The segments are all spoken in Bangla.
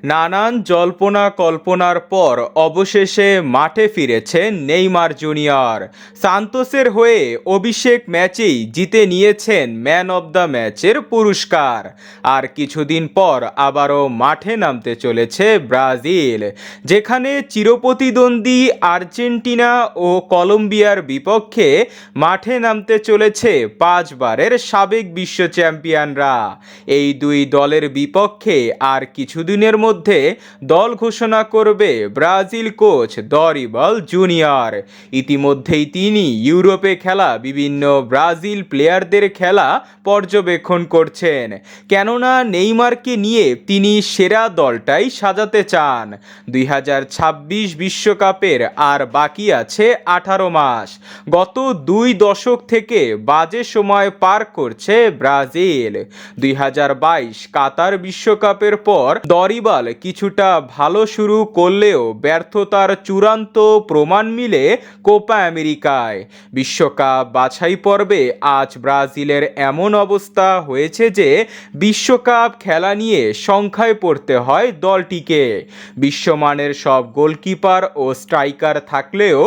নানান জল্পনা কল্পনার পর অবশেষে মাঠে ফিরেছেন নেইমার জুনিয়র। সান্তোসের হয়ে অভিষেক ম্যাচেই জিতে নিয়েছেন ম্যান অব দ্য ম্যাচের পুরস্কার। আর কিছুদিন পর আবারও মাঠে নামতে চলেছে ব্রাজিল, যেখানে চিরপ্রতিদ্বন্দ্বী আর্জেন্টিনা ও কলম্বিয়ার বিপক্ষে মাঠে নামতে চলেছে 5 বারের সাবেক বিশ্ব চ্যাম্পিয়নরা। এই দুই দলের বিপক্ষে আর কিছুদিনের মধ্যে দল ঘোষণা করবে ব্রাজিল কোচ দরিবল জুনিয়র। ইতিমধ্যেই তিনি ইউরোপে খেলা বিভিন্ন ব্রাজিল প্লেয়ারদের খেলা পর্যবেক্ষণ করছেন, কেননা নেইমারকে নিয়ে তিনি সেরা দলটাই সাজাতে চান। 2026 বিশ্বকাপের আর বাকি আছে 18 মাস। গত 2 দশক থেকে বাজে সময় পার করছে ব্রাজিল। 2022 কাতার বিশ্বকাপের পর দরিবল কিছুটা ভালো শুরু করলেও ব্যর্থতার চূড়ান্ত প্রমাণ মিলে কোপা আমেরিকায়। বিশ্বকাপ বাছাই পর্বে আজ ব্রাজিলের এমন অবস্থা হয়েছে যে বিশ্বকাপ খেলা নিয়ে সংখ্যায় পড়তে হয় দলটিকে। বিশ্বমানের সব গোলকিপার ও স্ট্রাইকার থাকলেও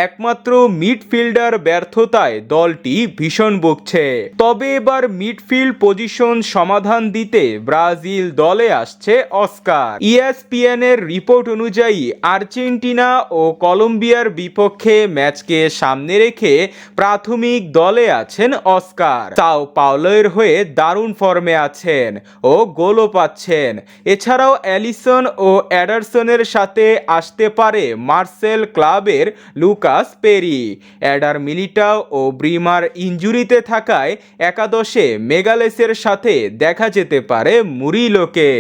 একমাত্র মিডফিল্ডার ব্যর্থতায় দলটি ভীষণ ভুগছে। তবে এবার মিডফিল্ড পজিশন সমাধান দিতে ব্রাজিল দলে আসছে অস্কার। ESPN এর রিপোর্ট অনুযায়ী আর্জেন্টিনা ও কলম্বিয়ার বিপক্ষে ম্যাচকে সামনে রেখে প্রাথমিক দলে আছেন অস্কার। সাও পাওলোর হয়ে দারুণ ফর্মে আছেন ও গোলও পাচ্ছেন। এছাড়াও অ্যালিসন ও এডারসনের সাথে আসতে পারে মার্সেল ক্লাবের লুকাস পেরি। এডার মিলিটাও ও ব্রিমার ইনজুরিতে থাকায় একাদশে মেগালেসের সাথে দেখা যেতে পারে মুরিলোকে।